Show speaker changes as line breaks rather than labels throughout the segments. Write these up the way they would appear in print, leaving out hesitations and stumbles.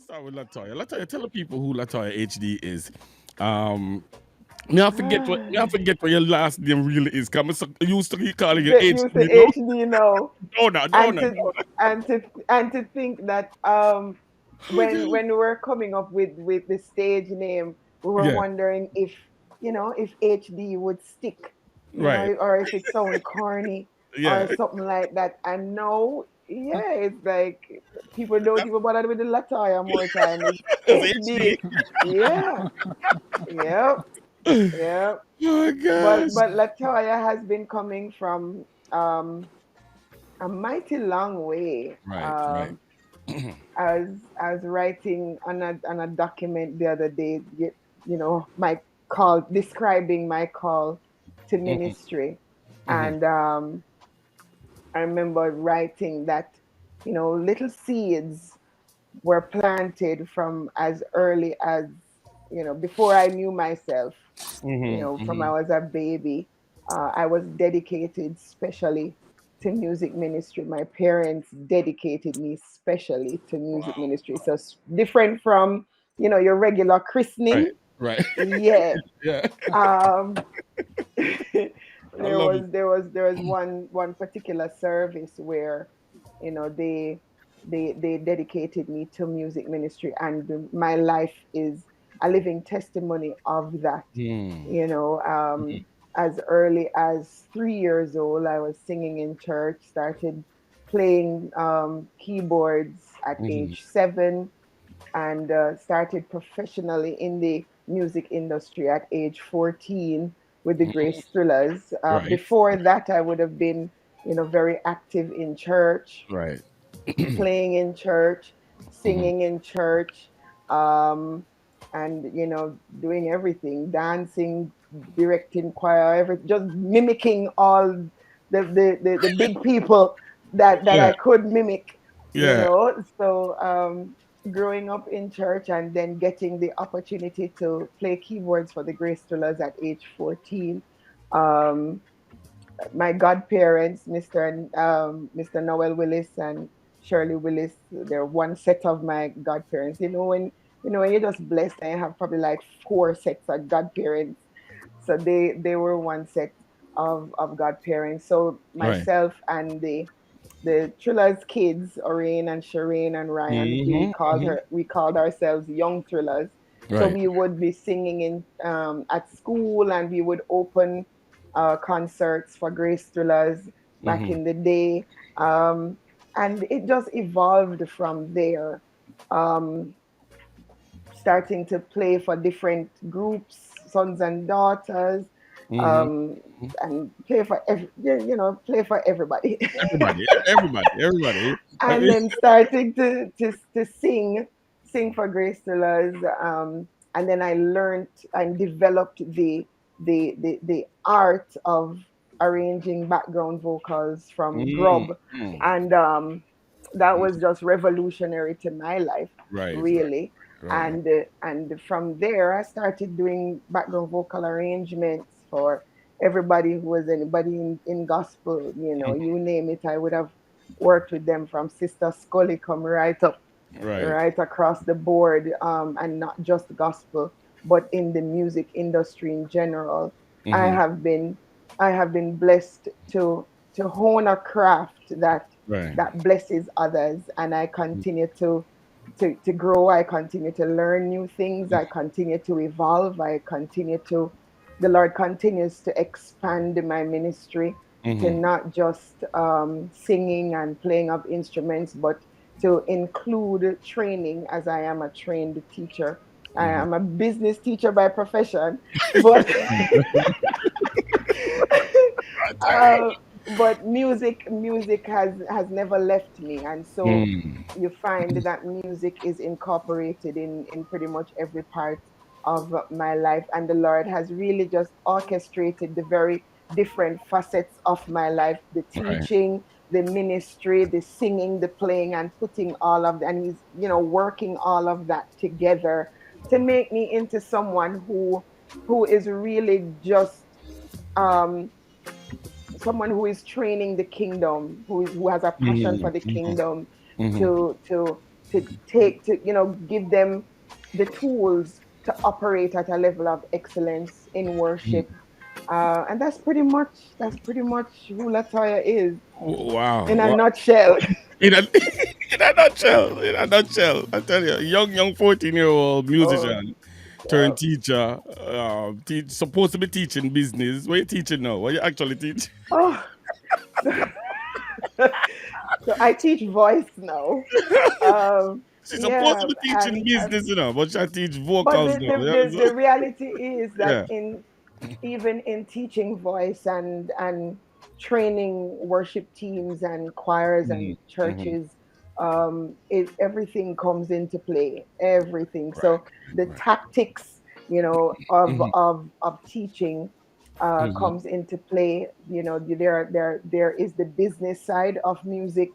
start with Latoya. Latoya, tell the people who Latoya HD is. Um, me I forget what your last name really is. Cause I used to keep calling you
Get used
HD.
to
No,
HD now,
no, no, no,
and
no,
to
no.
and to think that
Oh
when we were coming up with the stage name, we were
yeah,
wondering if if HD would stick,
right.
or if it sound corny or
Yeah,
something like that. And now, yeah, it's like people don't even bother with the Latoya more time. It's
it's
HD.
HD.
Yeah, yep, yep.
Oh my
But
gosh.
Latoya has been coming from um a mighty long way.
Right, right.
I was writing on a document the other day, my call, describing my call to
Mhm,
ministry,
mhm.
and I remember writing that little seeds were planted from as early as before I knew myself.
Mhm,
From I
mhm.
was a baby, I was dedicated specially to music ministry. My parents dedicated me specially to music
Wow.
ministry. So different from, your regular
Right,
christening.
right.
Yeah.
Yeah.
Um,
I
there
love
was
it.
there was there was one particular service where, they dedicated me to music ministry, and my life is a living testimony of that.
Mm,
you know
mhm,
um as early as 3 years old, I was singing in church, started playing keyboards at
mhm,
age 7, and started professionally in the music industry at age 14 with the
mhm.
Grace Thrillers.
Right,
Before that, I would have been, very active in church,
right.
playing in church,
Mhm.
singing in church, um, and doing everything, dancing, directing choir, just mimicking all the big people that
Yeah,
I could mimic.
yeah.
So growing up in church and then getting the opportunity to play keyboards for the Grace Thrillers at age 14. Um, my godparents, Mr. Noel Willis and Shirley Willis, they're one set of my godparents. When you're just blessed and you have probably like four sets of godparents. So they were one set of godparents. So
Right.
myself and the Thrillers kids, Orain and Shireen and Ryan,
Mhm, mhm.
we called ourselves Young Thrillers. So
Right.
we would be singing in at school, and we would open concerts for Grace Thrillers back
Mhm.
in the day. Um, and it just evolved from there. Um, Starting to play for different groups, sons and daughters,
Mhm.
um,
Mhm.
and play for everybody.
Everybody, everybody.
And then starting to sing for Grace Tillers. And then I learned and developed the art of arranging background vocals from
Mm,
Grub,
mm,
and that
mm.
was just revolutionary to my life,
Right, right,
really.
right, right.
And from there, I started doing background vocal arrangements for everybody who was anybody in gospel,
Mhm.
you name it. I would have worked with them from Sister Scully come
Right.
right across the board, and not just gospel, but in the music industry in general. I
Mhm.
have been I have been blessed to hone a craft
Right.
that blesses others, and I continue to grow. I continue to learn new things. I continue to evolve. The Lord continues to expand my ministry to
Mhm.
not just singing and playing of instruments, but to include training, as I am a trained teacher. I
Mhm.
am a business teacher by profession, but
God dang.
uh, but music has never left me, and so
Mm.
you find that music is incorporated in pretty much every part of my life, and the Lord has really just orchestrated the very different facets of my life: the
Right.
teaching, the ministry, the singing, the playing, and putting all of that, and he's working all of that together to make me into someone who is really just um someone who is training the kingdom, who has a passion
Mhm.
for the
Mhm.
kingdom,
Mhm.
to give them the tools to operate at a level of excellence in worship. And that's pretty much who Latoya is
Wow.
in a
Wow.
nutshell.
In a, in a nutshell, in a nutshell, I tell you, young 14-year-old
Oh,
musician
yeah.
turned teacher, supposed to be teaching business. What you teaching now? What you actually teach?
Oh, so I teach voice now.
She's supposed
Yeah,
to be teaching
and
business, but she teach
but
vocals
the,
now.
the,
Yeah.
the, the reality is that
Yeah.
in even in teaching voice and training worship teams and choirs and
Mm-hmm.
churches, everything comes into play, everything.
Right.
So the
Right.
tactics, of
Mm-hmm.
teaching,
Mm-hmm.
comes into play. There is the business side of music,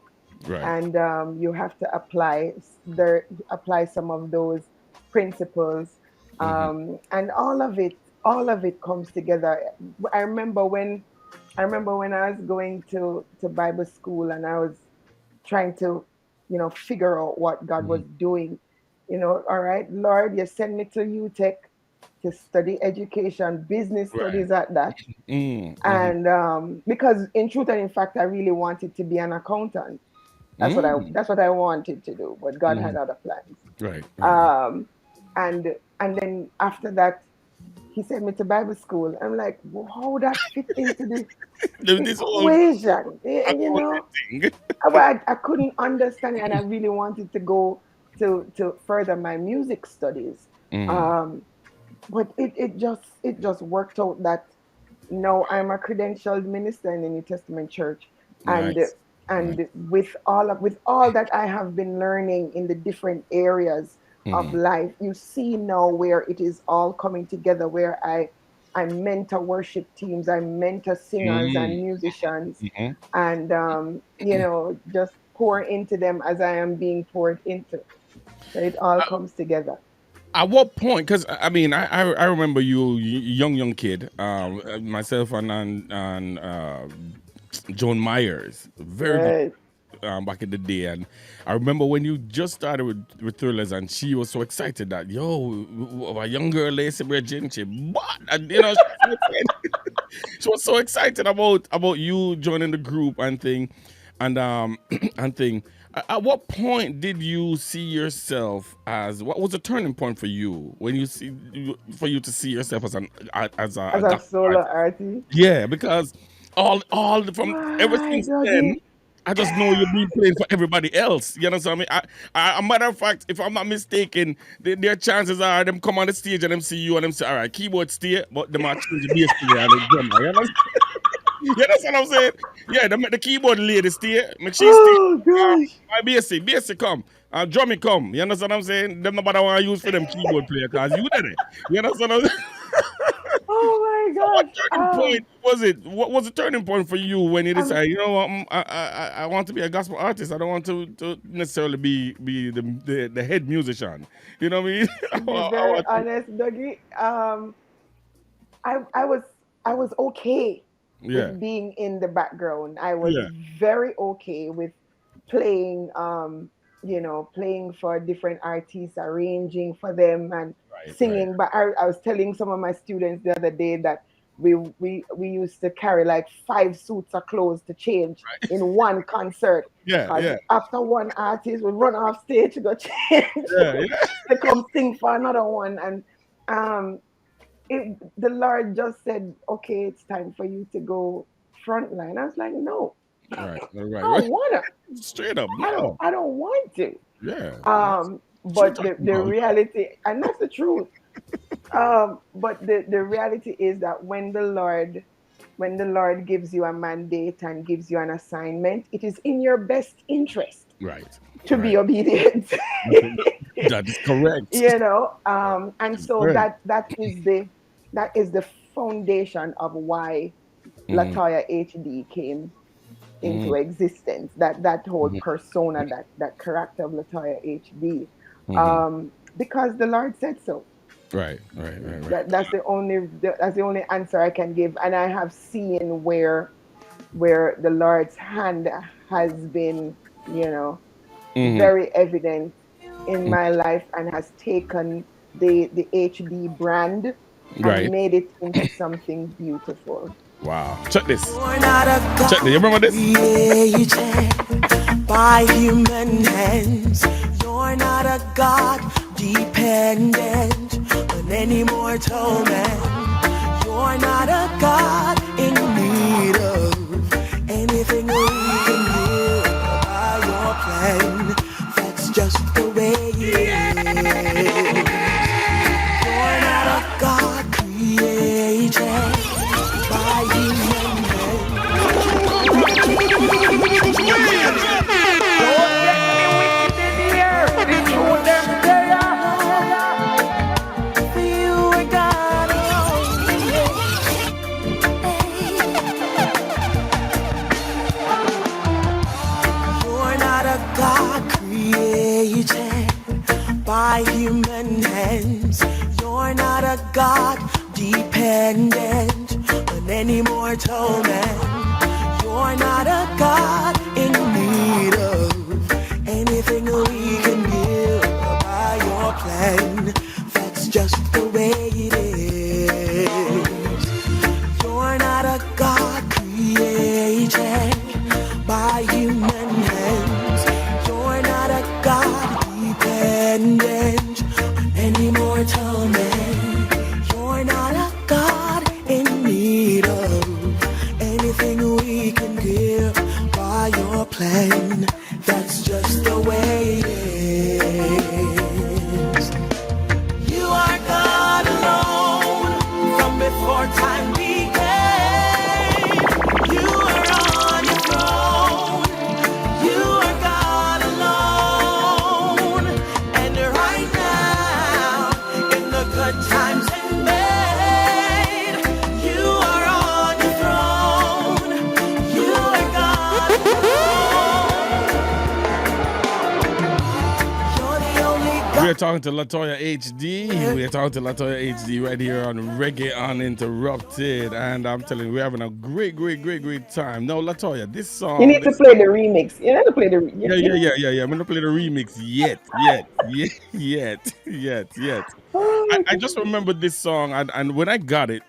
Right.
and you have to apply some of those principles,
Mm-hmm.
and all of it comes together. I remember when I was going to Bible school, and I was trying to figure out what God
Mm-hmm.
was doing. All right, Lord, you send me to UTech to study education, business
Right.
studies at that.
Mm-hmm.
And because in truth and in fact, I really wanted to be an accountant. That's what I
Mm-hmm.
that's what I wanted to do, but God had other plans.
Right. Right.
Um, and then after that, He sent me to Bible school. I'm like, well, how would that fit into the
This whole
equation?
accounting thing.
I couldn't understand it, and I really wanted to go to further my music studies.
Mm.
Um, but it just worked out that now I'm a credentialed minister in the New Testament church, and
Nice. Nice.
with all that I have been learning in the different areas of
Mm-hmm.
life, you see now where it is all coming together. Where I mentor worship teams, I mentor singers and musicians,
Mm-hmm.
and just pour into them as I am being poured into. So it all comes together.
At what point? Because I mean, I remember you, young kid, myself and Joan Myers, very good
Right.
back in the day, and I remember when you just started with Thrillers, and she was so excited that a young girl Lacey Bridget, she what, and she was so excited about you joining the group and thing, and and thing. At what point did you see yourself as? What was the turning point for you when for you to see yourself as a
As a
gospel
solo
artist?
artist.
Yeah, because from ever
Why,
since then,
Dougie?
I just know you've been playing for everybody else. You know what I mean? A matter of fact, if I'm not mistaken, their chances are them come on the stage and them see you and them say, "All right, keyboard stay," but them are change the bass player and the drummer. You know? You understand what I'm saying? Yeah, the keyboard lady stay, make she stay.
Oh gosh.
My bassy come. Drummy come. You understand what I'm saying? Them nobody want to use for them keyboard player because you did it. You understand what I'm saying?
Oh my
So what
gosh.
turning point was it? What was the turning point for you when you
Um,
decided, you know what, I want to be a gospel artist. I don't want to necessarily be the head musician. You know what I mean?
to be
I
very
want to,
honest, Dougie, I was okay
yeah,
with being in the background. I was
yeah,
very okay with playing, playing for different artists, arranging for them, and
right,
singing. But I was telling some of my students the other day that we used to carry like 5 suits of clothes to change in one concert.
yeah,
Because
yeah,
after one artist would run off stage to go change,
yeah, yeah.
to come sing for another one. And um, the Lord just said, okay, it's time for you to go frontline. I was like, no, I
Right.
don't wanna.
Straight up,
I don't
no,
I don't want to.
yeah,
But
shoot up
the
mouth.
reality, and that's the truth. But the reality is that when the Lord gives you a mandate and gives you an assignment, it is in your best interest
Right,
to
right.
be obedient.
That is correct.
And
It's
so
correct.
that is the foundation of why
Mm-hmm,
Latoya HD came into
mm-hmm,
existence. That whole persona, that character of Latoya HD,
mm-hmm.
because the Lord said so.
Right.
That's the only answer I can give, and I have seen where the Lord's hand has been,
Mm-hmm.
very evident in my life and has taken the HD brand and
Right.
made it into something beautiful.
Wow. Check this.
You're not a
Check this. You
God
remember this?
created by human hands. You're not a God dependent on any mortal man. You're not a God in need of anything we can do by your plan. That's just the way it is. You're not a God created by human
Don't get me wicked in here. The truth them there.
for you are God alone. You're not a God created by human hands. You're not a God dependent on any mortal man. You're not a God in need of anything we can give by your plan. That's just the way it is. You're not a God created by human hands. You're not a God dependent on any mortal man. You're not a God in need of anything we can give by your plan. That's just the way it is. You are God alone from before time began. You are on your throne. You are God alone. And right now, in the good times and bad, you are on your throne. You are God alone. You're the only God.
We are talking to Latoya HD. We are talking to Latoya HD right here on Reggae Uninterrupted. And I'm telling you, we're having a great, great, great, great time. No, Latoya, this
You
song,
need to
this
play the remix. You need to play the
yeah. I'm gonna play the remix yet.
Oh,
I just remembered this song, and when I got it,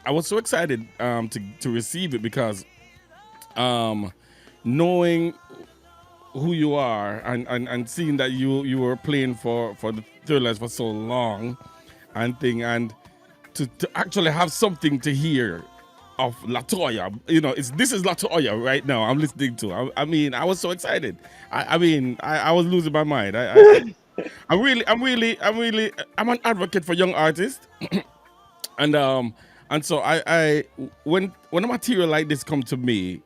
I was so excited to receive it because knowing who you are and seeing that you were playing for the Thrillers for so long and to actually have something to hear of Latoya, this is Latoya right now. I'm listening to. I mean, I was so excited. I was losing my mind. I'm an advocate for young artists, and so when a material like this come to me,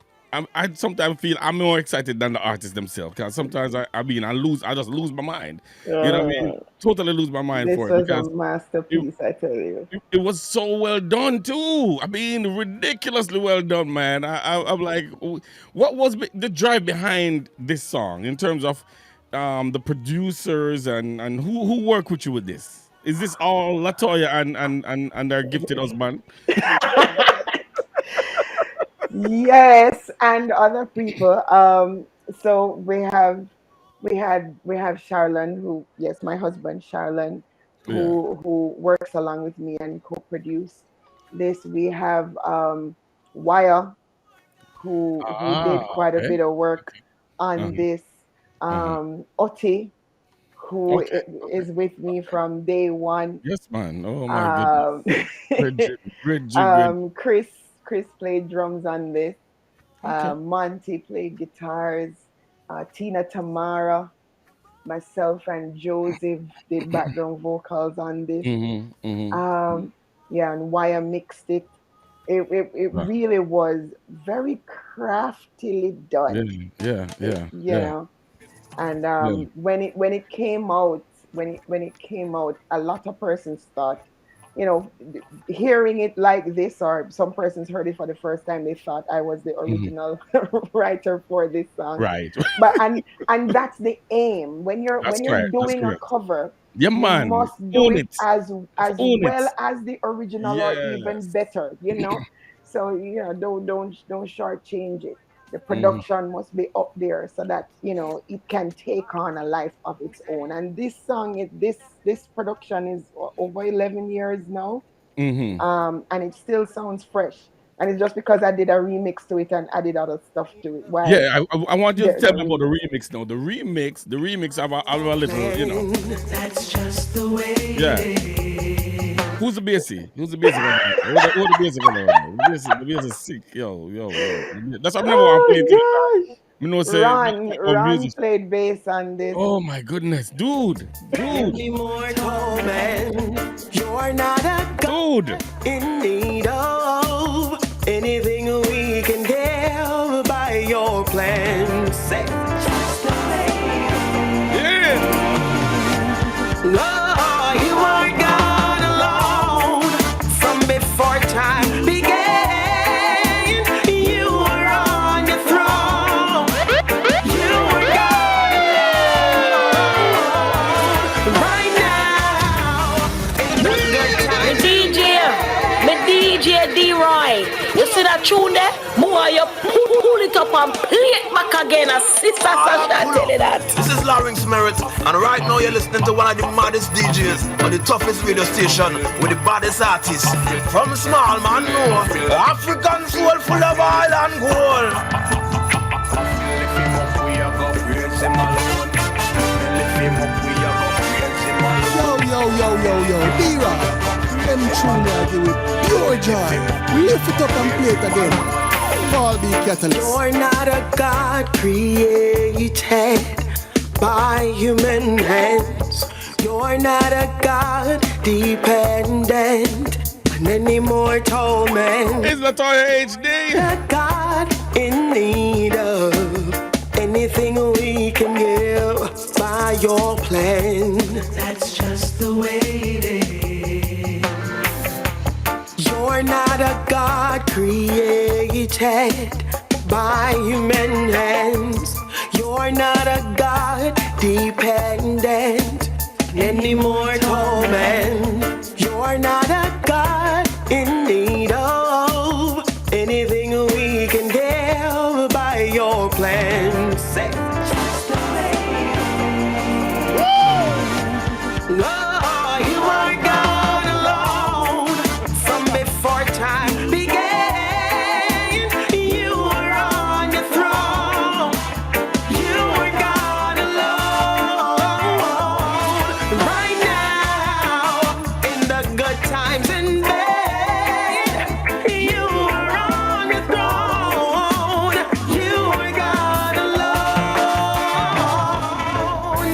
I sometimes feel I'm more excited than the artists themselves because sometimes I just lose my mind. You know what I mean? Totally lose my mind
this
for it
was a
because it,
masterpiece, I tell you.
it was so well done too. I mean, ridiculously well done, man. I'm like, what was the drive behind this song in terms of the producers and who worked with you with this? Is this all Latoya and their gifted husband?
Yes, and other people. So we have Charlene, who, yes, my husband Charlene,
Yeah.
who works along with me and co-produce this. We have Wire, who did quite a
Okay.
bit of work on
Uh-huh.
this.
Uh-huh.
Oti, who
Okay. Okay.
is with me from day one.
Yes, man. Oh my goodness.
Um,
Great.
Chris played drums on this.
Okay.
Monty played guitars. Tina Tamara, myself, and Joseph did background vocals on this.
Mm-hmm.
Um, yeah, and Wire mixed it. It
Right.
really was very craftily
Yeah.
done,
Yeah. Yeah.
you
Yeah.
know. And
Yeah.
when it came out, when it came out, a lot of persons thought, hearing it like this, or some persons heard it for the first time, they thought I was the
Mhm.
original writer for this song.
Right.
But and that's the aim. When you're
That's
when you're
correct. That's
doing a
correct.
cover,
Yeah,
you
man.
must do
Own
it
it.
as
Own it.
well as the original, or even
Yes.
better. So don't shortchange it. The production must be up there so that it can take on a life of its own. And this song, this production is over 11 years now, and it still sounds fresh. And it's just because I did a remix to it and added other stuff to it. Why
Yeah, I want you to
there's a
tell me about the
remix.
remix now. The remix of a little.
That's just the way
Yeah.
it is.
Who's the bassy? Who's the bassy going on? Who the bassy going on? The bass is sick. Yo. That's why I never want to play it in the car.
Oh gosh.
Me know say
Ron
music.
played bass on this.
Oh my goodness, dude.
Immortal man, you're not a
Dude.
in need of anything we can give by your plan. Say,
Yeah.
Lord, you are God alone from before time began. You were on your throne. You were God alone. Right now, in the good times.
Me DJ D-Roy. You see that tune there? More you pull it up and play it back again. And Sister Sasha tell you that.
This is Larynx Merritt, and right now you're listening to one of the maddest DJs on the toughest radio station with the baddest artists. From small man, no African soul full of oil and gold.
Yo, D-Rock. Them tune I give it pure joy. Lift it up and play it again. Fall be catalyst.
You're not a God created by human hands. You're not a God dependent on any mortal man.
It's Latoya HD.
A God in need of anything we can give by your plan. That's just the way it is. You're not a God created by human hands. You're not a God dependent on any mortal man. You're not a God in need of anything we can give by your plan. Say, Lord, you are God alone from before time began. You were on your throne. You were God alone. Right now, in the good times and bad, you were on your throne. You were God alone.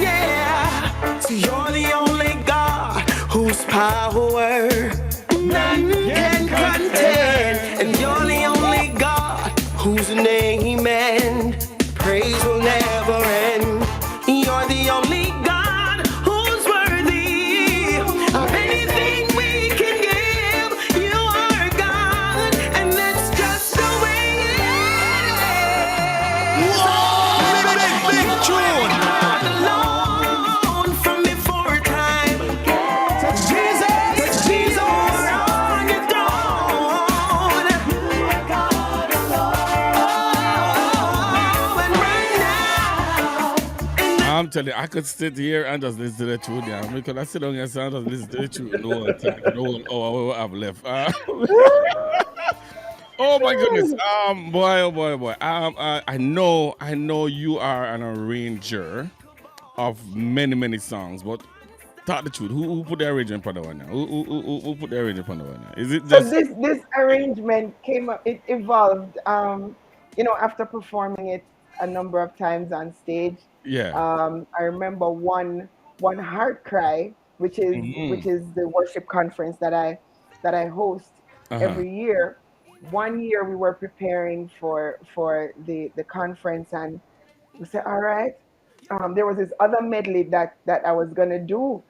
Yeah. So you're the only God whose power none can contain, and you're the only God whose name and praise will never end. You're the only God who's worthy of anything we can give. You are God, and that's just the way it is.
Big tune.
God alone from before time. Jesus on your throne. And right now,
I'm telling you, I could sit here and just listen to the tune, yeah. Because I sit down here and just listen to the tune the whole time, the whole hour I've left. Oh my goodness. Boy, oh boy. I know you are an arranger of many songs, but talk the truth. Who put the arrangement on the one now? Who put the arrangement on the one now? Is it
So
just
this arrangement came up. It evolved. After performing it a number of times on stage.
yeah?
I remember one Heart Cry, which is the worship conference that I host every year. One year we were preparing for the conference, and we said, all right. There was this other medley that I was gonna do,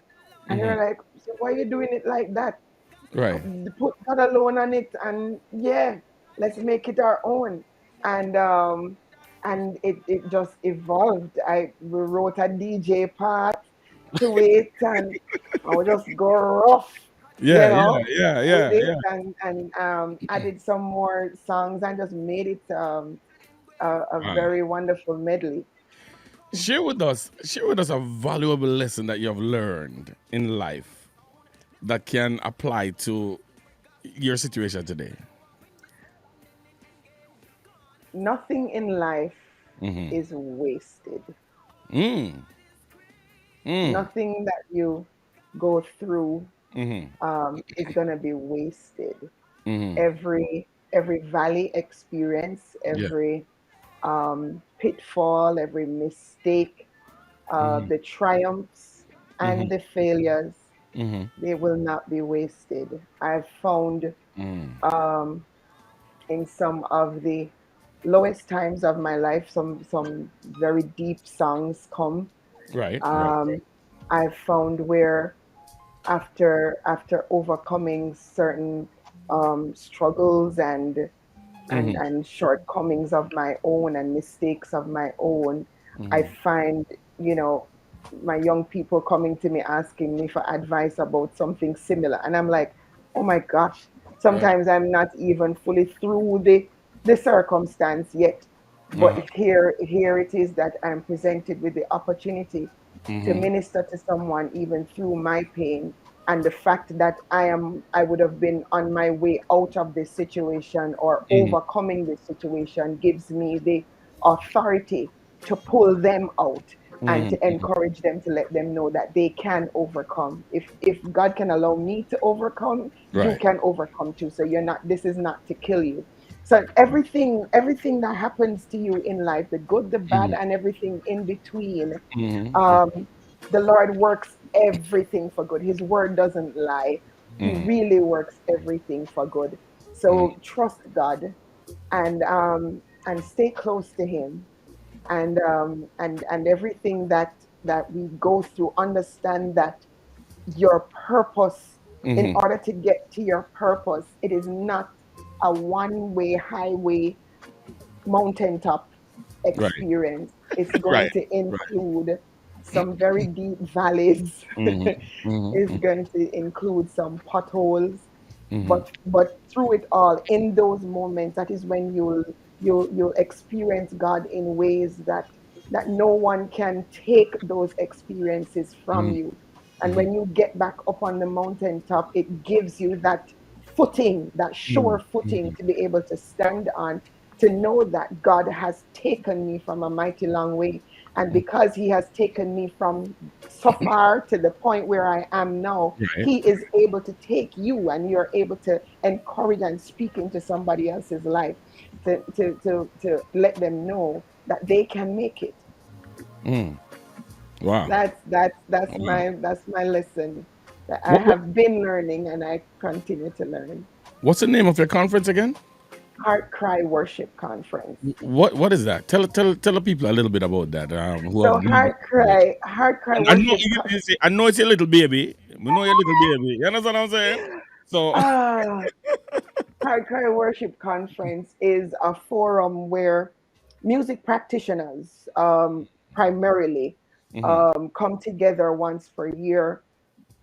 and they were like, so why are you doing it like that?
Right.
Put God alone on it, and yeah, let's make it our own. And it just evolved. We wrote a DJ part to it, and I would just go rough,
Yeah.
with it, and added some more songs and just made it a
Right.
very wonderful medley.
Share with us a valuable lesson that you have learned in life that can apply to your situation today.
Nothing in life
Mm-hmm.
is wasted.
Mm. Mm.
Nothing that you go through
Mm-hmm.
is gonna be wasted.
Mm-hmm.
Every valley experience,
Yeah.
every pitfall, every mistake,
Mm-hmm.
the triumphs
Mm-hmm.
and the failures,
Mm-hmm.
they will not be wasted. I've found
Mm.
um, in some of the lowest times of my life, some very deep songs come.
Right. Right.
Um, I've found where after overcoming certain struggles
Mm-hmm.
and shortcomings of my own and mistakes of my own, I
Mm-hmm.
find, you know, my young people coming to me asking me for advice about something similar. And I'm like, oh my gosh,
Right.
sometimes I'm not even fully through the circumstance yet. But
Uh-huh.
here it is that I'm presented with the opportunity to
Mm-hmm.
minister to someone even through my pain, and the fact that I would have been on my way out of this situation or
Mm-hmm.
overcoming this situation gives me the authority to pull them out and to
Mm-hmm.
encourage them, to let them know that they can overcome. If God can allow me to overcome, you
Right.
can overcome too. So you're not, this is not to kill you. So everything that happens to you in life, the good, the bad,
Mm-hmm.
and everything in between,
Mm-hmm.
um, the Lord works everything for good. His word doesn't lie. He
Mm-hmm.
really works everything for good. So trust God and stay close to Him, and everything that we go through, understand that your purpose, in
Mm-hmm.
order to get to your purpose, it is not a one-way highway mountaintop
Right.
experience. It's going
Right.
to
Right.
include some very deep valleys.
Mm-hmm.
It's
Mm-hmm.
going to include some potholes,
Mm-hmm.
but through it all, in those moments, that is when you'll experience God in ways that no one can take those experiences from you. And
Mm-hmm.
when you get back up on the mountaintop, it gives you that footing, that sure footing
Mm-hmm.
to be able to stand on, to know that God has taken me from a mighty long way. And because He has taken me from so far to the point where I am now,
Right.
He is able to take you, and you're able to encourage and speak into somebody else's life to let them know that they can make it.
Mm. Wow. Wow.
That's my lesson that I
What
have been learning and I continue to learn.
what's the name of your conference again?
Heart Cry Worship Conference.
What is that? Tell the people a little bit about that. Who have
So
never heard it.
Heart Cry
And I know
Worship
I know it's a little baby. We know you're a little baby. You understand what I'm saying? So
ah Heart Cry Worship Conference is a forum where music practitioners, primarily,
Mhm.
come together once per year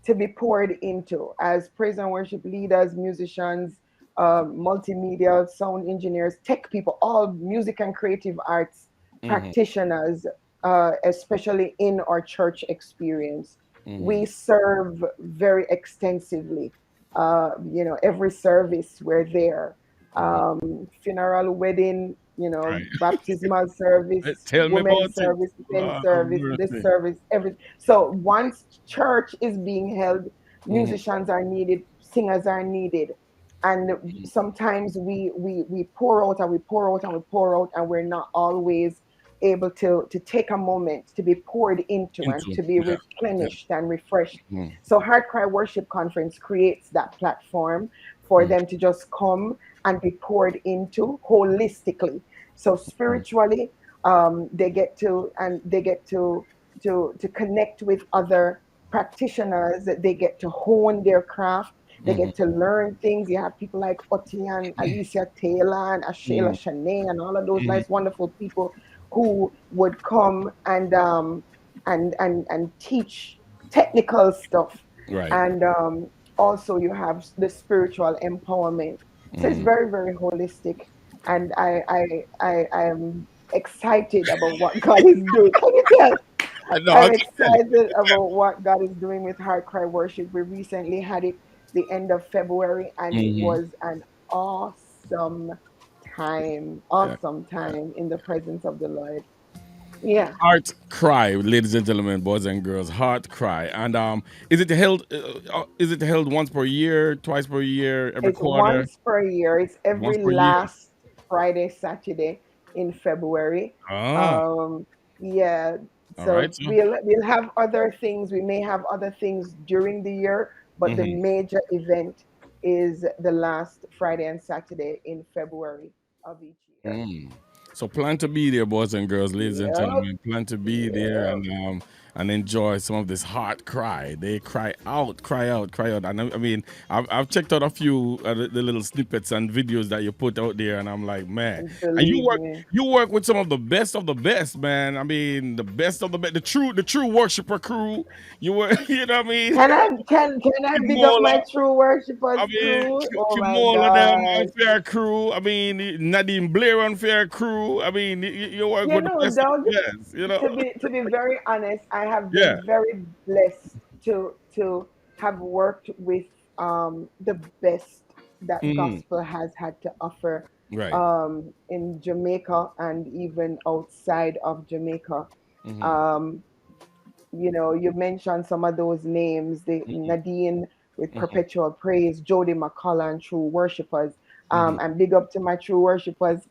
to be poured into as praise and worship leaders, musicians, multimedia, sound engineers, tech people, all music and creative arts
Mhm.
practitioners, especially in our church experience.
Mhm.
We serve very extensively. Every service we're there.
Mhm.
Funeral, wedding,
Right.
baptismal service,
Tell me about
women's
it.
service, men's
Lord have
service, this
mercy.
service, every. So once church is being held,
Mhm.
musicians are needed, singers are needed, and sometimes we pour out and we pour out and we pour out, and we're not always able to take a moment to be poured into and
Into
to be
yeah. Yeah.
replenished and refreshed.
Mhm.
So Heart Cry Worship Conference creates that platform for
Mhm.
them to just come and be poured into holistically. So spiritually, they get to connect with other practitioners. They get to hone their craft. They
Mhm.
get to learn things. You have people like Oti and Alicia Taylor and Ashayla
Mhm.
Shanae and all of those
Mhm.
nice, wonderful people who would come and teach technical stuff.
Right.
And also you have the spiritual empowerment. So it's
Mhm.
very, very holistic. and I am excited about what God is doing. Can you tell?
I know. I
I'm
can tell it.
excited about what God is doing with Heart Cry Worship. We recently had it the end of February, and it
Mhm.
was an awesome
Yeah.
awesome
Yeah.
time in the presence of the Lord. Yeah,
Heart Cry, ladies and gentlemen, boys and girls. Heart Cry, and is it held? Is it held once per year, twice per year, every
it's
quarter?
once per year. It's
Once
every
per year.
last Friday, Saturday in February.
Ah,
Um, yeah,
all right.
so
So,
we'll have other things. We may have other things during the year, but the
mhm.
major event is the last Friday and Saturday in February of each year.
Mm. So plan to be there, boys and girls, ladies and
Yep,
gentlemen. Plan to be there
yep.
and enjoy some of this heart cry. They cry out, cry out, cry out. And I mean, I've checked out a few the little snippets and videos that you put out there, and I'm like, man, and
Believe me.
you work with some of the best, man. I mean, the best of the best, the true worshiper crew. You work, you know what I mean?
Can I big up my true
I
worshipers
mean,
crew? Oh my
Kimola them
God.
unfair crew. I mean, Nadine Blair unfair crew. I mean, you work
You
with the
know,
best of
Doug,
the best. You know,
to be very honest, I have
yeah.
been very blessed to have worked with the best that
Hmm.
gospel has had to offer
Right.
in Jamaica and even outside of Jamaica.
Hmm.
Um, you mentioned some of those names, the Nadine with
Hmm.
Perpetual Praise, Jody McCullough, and True Worshippers.
Hmm.
And big up to my True Worshippers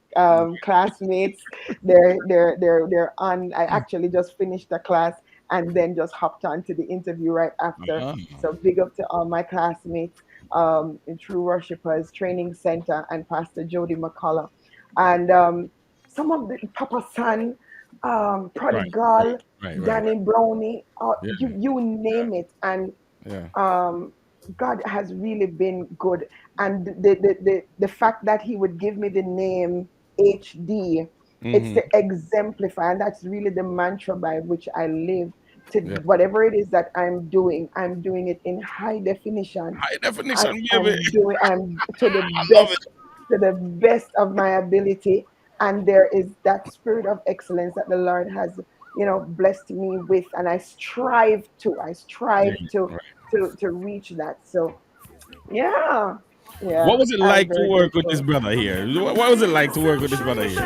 classmates. They're on. I actually just finished the class and then just hopped on to the interview right after.
Ah,
So big up to all my classmates in True Worshippers Training Center and Pastor Jody McCullough. And some of the Papa San,
right.
Prodigal,
Right.
Danny Brownie,
Yeah.
you name it. And
Yeah.
um, God has really been good. And the fact that He would give me the name HD, it's
Hmm.
to exemplify, and that's really the mantra by which I live. To
Yeah.
whatever it is that I'm doing it in high definition.
High definition, baby.
I'm to the
I love it.
best of my ability, and there is that spirit of excellence that the Lord has blessed me with, and I strive to
Right.
reach that. So yeah,
What
yeah,
was it
I'm
like to
very
work with this
grateful.
brother here? What was it like to work with this brother here?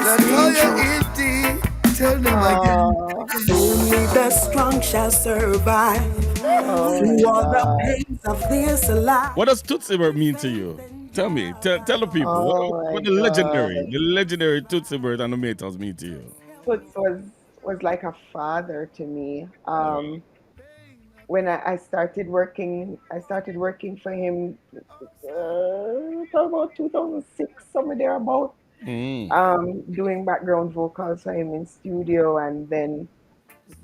Latoya indeed. Tell them again.
Oh,
Only the strong shall survive
oh my
through all the
God.
pains of this life.
What does Tootsie Bird mean to you? Tell me. Tell the people.
Oh my
What
God.
the legendary Tootsie Bird and the Maytals mean to you?
Toots was like a father to me.
Oh,
When I started working for him about 2006, somewhere there about,
mm,
doing background vocals for him in studio and then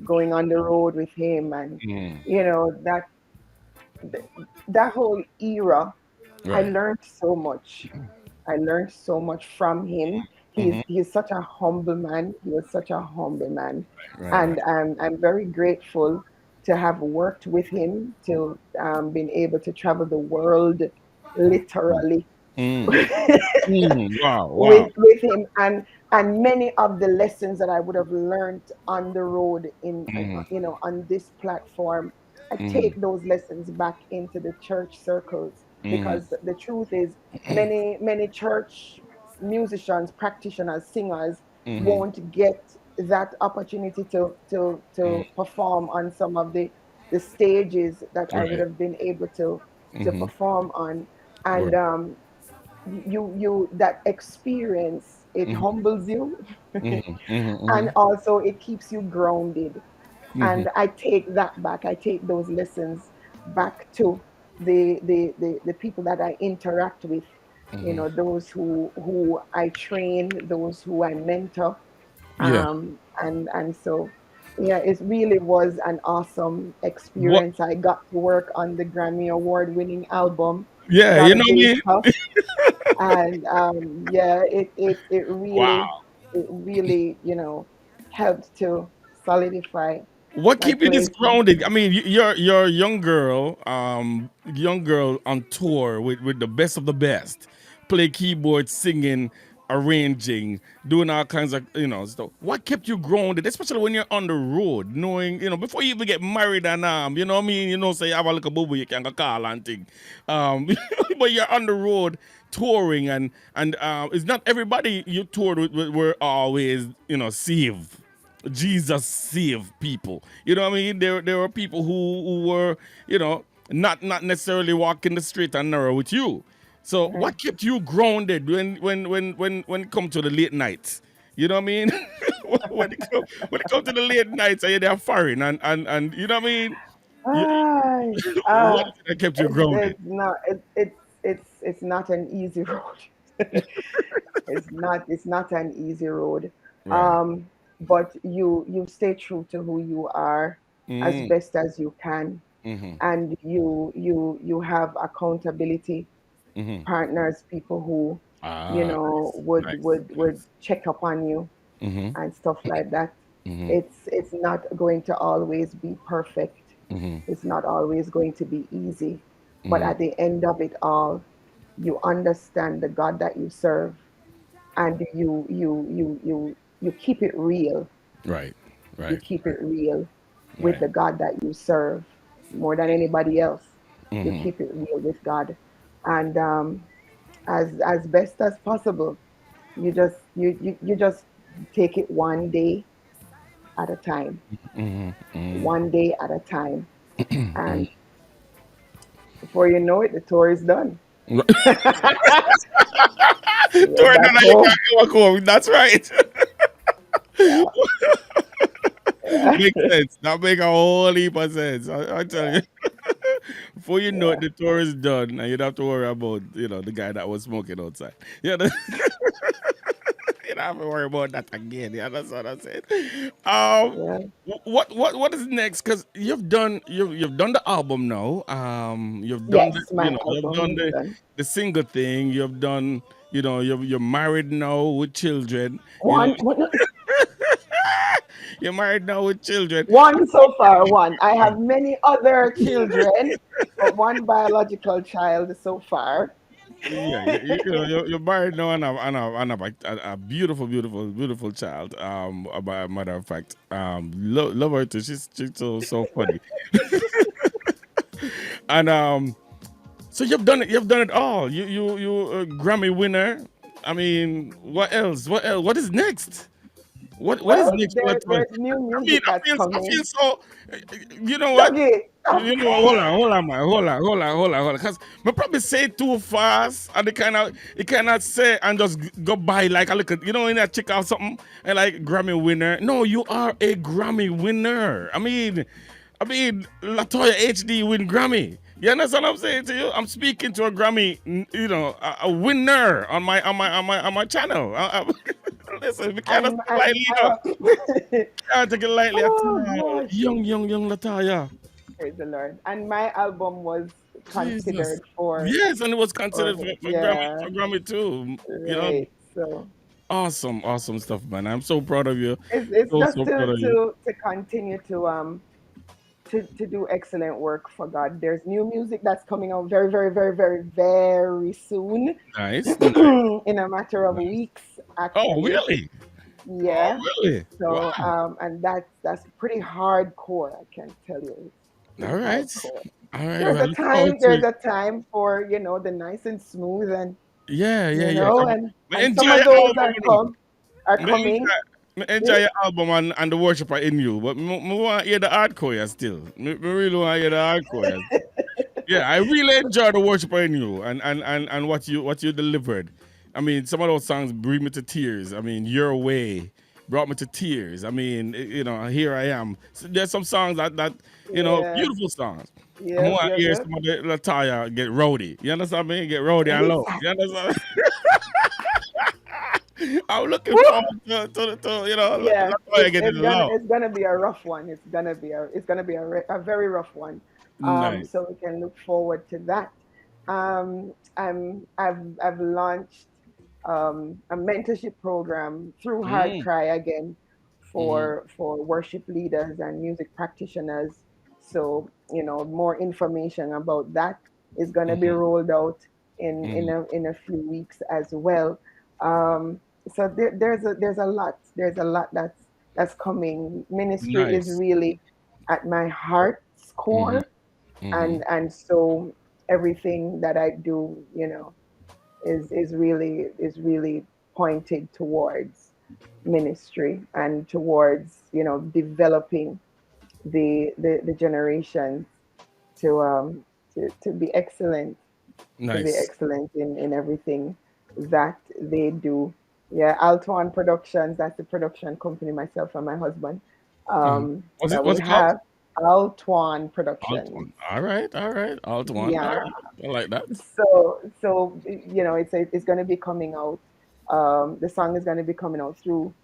going on the road with him, and
mm,
you know that that whole era. I
right.
learned so much. I learned so much from him.
Hmm.
He's such a humble man. He was such a humble man,
Right.
and I'm very grateful to have worked with him, to been able to travel the world literally
Mm,
with
wow. Wow.
him, and many of the lessons that I would have learned on the road
Hmm.
on this platform. I
Hmm.
take those lessons back into the church circles,
Hmm.
because the truth is many church musicians, practitioners, singers
Hmm.
won't get that opportunity to perform on some of the stages that I would
Right.
have been able to
Hmm.
perform on. And
Right.
you that experience, it
Hmm.
humbles you,
Hmm.
and
Hmm.
also it keeps you grounded.
Hmm.
And I take that back. I take those lessons back to the people that I interact with,
Hmm.
those who I train, those who I mentor.
Yeah.
And so yeah, it really was an awesome
What?
experience. I got to work on the Grammy Award winning album,
Yeah. You
Gotta
know
Do It
me.
Tough. And yeah,
Wow.
it really helped to solidify
What
my
keep you this
place.
grounded? I mean, you're a young girl on tour with the best of the best. play keyboard, singing, arranging, doing all kinds of stuff. What kept you grounded, especially when you're on the road, knowing before you even get married and you know what I mean, say you have a little boo you can go call and thing, but you're on the road touring and it's not everybody you toured with were always saved. Jesus saved people. You know what I mean? There were people who were, not necessarily walking the straight and narrow with you. So what kept you grounded when it come to the late nights? You know what I mean? when it come to the late nights and you're there foreign and you know what I mean? You,
Ay,
what is it that kept you grounded?
it's not an easy road. It's not an easy road.
Right.
Um, but you stay true to who you are as
Mm,
best as you can,
mm-hmm,
and you have accountability
mm-hmm.
partners, people who
Ah, nice.
would check up on you
Mm-hmm,
and stuff like that.
mm-hmm,
It's not going to always be perfect.
mm-hmm,
It's not always going to be easy. But
mm-hmm.
at the end of it all, you understand the God that you serve, and you keep it real.
Right,
You
right,
keep
right,
it real with
right.
the God that you serve more than anybody else. You
Mm-hmm.
keep it real with God, and as best as possible, you just take it one day at a time, one day at a time, and before you know it, the tour is done. You're
Touring
back
down, you
home.
can't go home. That's right.
Yeah, yeah,
Makes sense. That make a whole heap of sense. I tell
yeah,
you. Before you know it,
yeah.
the tour is done, and you don't have to worry about the guy that was smoking outside. Yeah, you don't have to worry about that again. Yeah, that's what I said. Um,
Yeah.
what is next? Because you've done the album now. You've done
Yes, my
you've
album
done
is done.
the single thing. You've done you're married now with children. You know,
One, one,
you're married now with children.
one so far. One. I have many other children, but one biological child so far.
Yeah, you're married now and have a beautiful, beautiful, beautiful child. By a matter of fact, love her too. She's so funny. And so you've done it. You've done it all. You Grammy winner. I mean, what else? What else? What is next? What is
Well,
next for Latoya?
there's new
I mean,
music
I
that's
feel I feel
coming.
so. You know what?
Dougie,
Hold on, man. Hold on. Because me probably say it too fast, and it cannot say and just go by like a look at in a check out something and like Grammy winner. No, you are a Grammy winner. I mean, Latoya HD win Grammy. You understand what I'm saying to you? I'm speaking to a Grammy, a winner on my channel. Listen, we cannot take it lightly, Can't take it lightly at
oh
all.
gosh,
Young Latoya.
praise the Lord. And my album was
Jesus.
considered for
Yes, and it was considered for Grammy
yeah,
for Grammy too.
right. So
Awesome stuff, man. I'm so proud of you.
it's just
So proud of you.
to continue to do excellent work for God. There's new music that's coming out very, very, very, very, very soon.
Nice.
In a matter of
Nice.
weeks,
Oh,
actually.
really? Oh,
Yeah.
really?
So
Wow.
and that's pretty hardcore, I can tell you. It's
All
pretty
right.
hardcore.
All right.
There's
Well, I
a
look forward
time,
to
there's
it.
a time for, the nice and smooth and
Yeah.
and some
Enjoy
of
your
those
album,
are
me
coming.
enjoy
See?
your album and the worshiper in you, but me want to hear the hardcore yeah, still. Me really want to hear the hardcore. Yeah. Yeah, I really enjoy the worshiper in you and what you delivered. I mean, some of those songs bring me to tears. I mean, Your Way brought me to tears. I mean, here I am. So there's some songs that
Yes,
beautiful songs. I
yes,
want to
yes,
hear
yes.
some of the Latoya get rowdy. You understand me? Get rowdy and low. You
Exactly.
understand? I'm looking
Woo!
forward to
Yes,
Latoya getting low.
it's gonna be a rough one. It's gonna be a very rough one.
Nice.
So we can look forward to that. I've launched a mentorship program through Hard
Mm,
Cry again
mm-hmm,
for worship leaders and music practitioners. So more information about that is gonna be
mm-hmm,
rolled out. in a few weeks as well. So there's a lot that's coming. Ministry is
Nice.
really at my heart's
Mm-hmm.
core,
Mm-hmm.
and so everything that I do, is really pointed towards ministry and towards developing the generations to um to be excellent,
Nice.
in everything that they do. Yeah, Altuan Productions, that's the production company, myself and my husband,
Uh-huh.
that we
What's it called?
have. Altuan
Alt
Productions.
one. All right, all right. Alt one. All
Yeah.
right. I like that.
It's going to be coming out. The song is going to be coming out through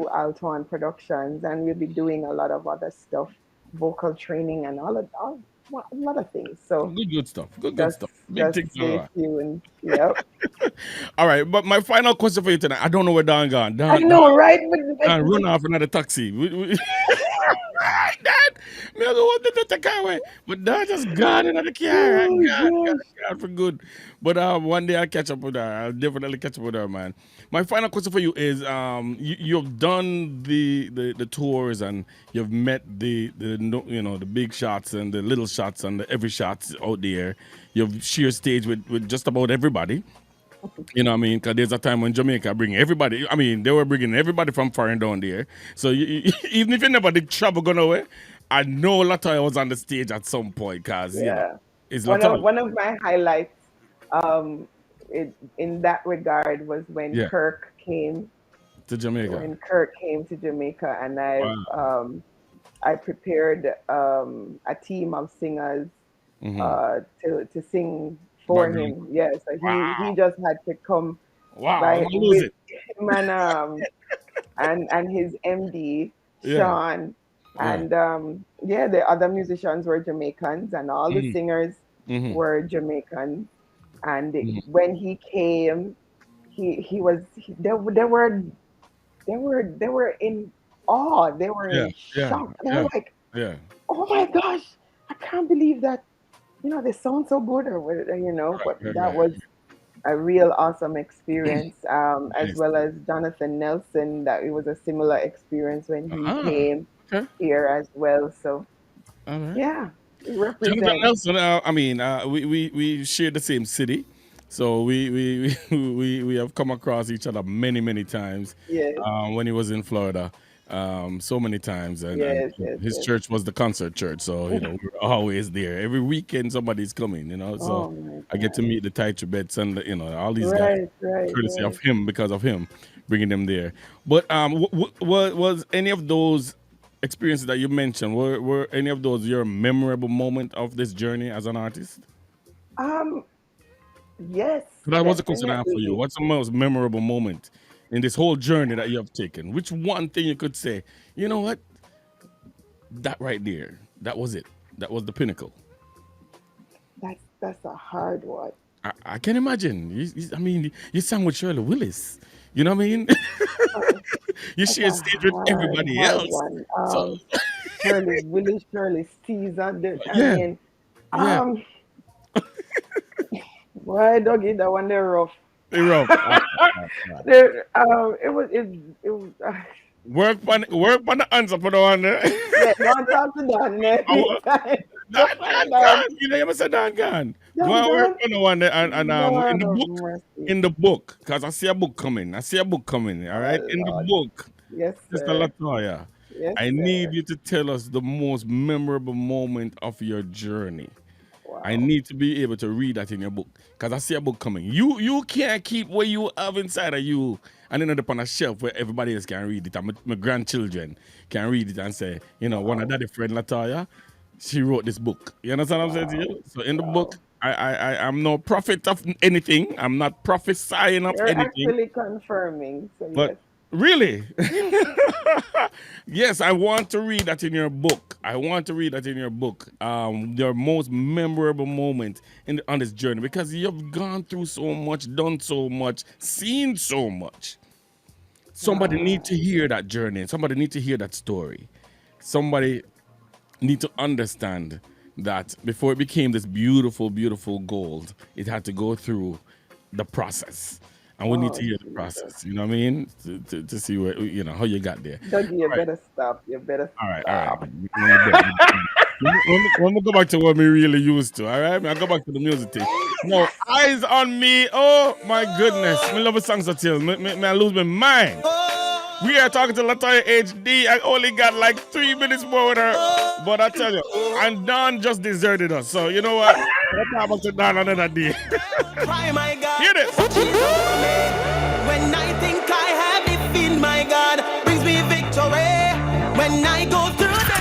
Alton Productions, and we'll be doing a lot of other stuff, vocal training, and a lot of things. So
Good stuff. Good
just
stuff. Big
just
things all
stay
right.
tuned. Yep.
All right, but my final question for you tonight. I don't know where Don gone.
I
Don
know, right?
Don run off another taxi. Dad, me I go want to take her away. But Don just gone in the car. Right?
Oh gosh.
Gone for good. But one day I'll catch up with her. I'll definitely catch up with her, man. My final question for you is you've done the tours and you've met the big shots and the little shots and the every shots out there. You've shared stage with just about everybody. You know what I mean? Because there's a time when Jamaica bring everybody. I mean, they were bringing everybody from foreign down there. So even if you never did travel go nowhere, I know Latoya was on the stage at some point because,
Yeah.
it's
One of
Latoya.
one of my highlights, um, in that regard, was when
Yeah,
Kirk came
to Jamaica.
to Jamaica, and
Wow.
I prepared a team of singers
Hmm.
to sing
By
for
Grammy.
him. Yeah, so he
Wow.
just had to come
Wow. I'm
by
going to lose
with
it.
him and his MD
Yeah.
Sean,
Yeah.
and yeah, the other musicians were Jamaicans, and all the
Hmm.
singers
Hmm.
were Jamaicans. And
Hmm.
when he came, he was he, they were in awe. They were
Yeah.
in
Yeah.
shock. They were
Yeah.
like,
Yeah.
"Oh my gosh, I can't believe that! They sound so good," or whatever,
Right.
But
Right.
that
Right.
was a real awesome experience. As
Nice.
well as Jonathan Nelson, that it was a similar experience when he
Ah.
came
Okay.
here as well. So
All right.
yeah, we
Jonathan
represent.
Nelson. I mean, we share the same city, so we have come across each other many times.
Yes,
When he was in Florida, so many times, and
yes, yes,
his
yes.
church was the concert church, so we're always there. Every weekend somebody's coming, so
Oh my
I get to
God.
meet the Taichi Bets and all these guys,
Right, right,
courtesy of
right.
him because of him bringing them there. But was any of those experiences that you mentioned were any of those your memorable moment of this journey as an artist?
Um, yes,
So that was the question I have for you.
definitely.
What's the most memorable moment in this whole journey that you have taken? Which one thing you could say, you know what, that right there, that was it. That was the pinnacle.
That's a hard one.
I can imagine. I mean, you sang with Shirley Willis. You know what I mean?
Oh,
You
that's
share
a
stage with
hard,
everybody
hard
else.
one.
So
Shirley Willis, Shirley Caesar. I
yeah,
mean,
yeah,
um, why Dougie, that one they're rough.
they rough.
It was.
Work on the answer for the one there.
Yeah, don't talk to Don in
I wa-
anytime.
Don,
Go
Don
find Don.
gone. You never said Don gone. Go
Don
and work
Don.
on the one there and in
Lord
the
of
book.
mercy.
In the book, because I see a book coming. I see a book coming. All right.
Oh
In the
Lord.
book,
Yes,
Mr.
sir.
Latoya,
Yes,
I need
sir.
you to tell us the most memorable moment of your journey. I
Wow.
need to be able to read that in your book because I see a book coming. You can't keep what you have inside of you and then end up on a shelf where everybody else can read it. And my grandchildren can read it and say, one of
Wow.
daddy friend Latoya, she wrote this book. You understand what I'm saying to
Wow.
you? So in the book,
Wow.
I'm no prophet of anything. I'm not prophesying of
You're
anything.
actually confirming. So
But
yes.
really, yes, I want to read that in your book. I want to read that in your book. Your most memorable moment on this journey because you've gone through so much, done so much, seen so much. Somebody need to
Wow.
hear that journey. Somebody need to hear that story. Somebody need to understand that before it became this beautiful, beautiful gold, it had to go through the process. And we need
Oh,
to hear the
Jesus.
process. You know what I mean? To see where how you got there.
Dougie, you
All right,
better stop. You better
all right, all right.
stop.
Let me go back to what we really used to. All right, I'll go back to the music thing. No, eyes on me. Oh my goodness, me love a song so till me I lose my mind. We are talking to Latoya HD. I only got like 3 minutes more with her, but I tell you, and Don just deserted us. So you know what? Let's talk about to Don another day.
Try my God.
Hear this.
When I think I have it in my God, brings me victory. When I go through the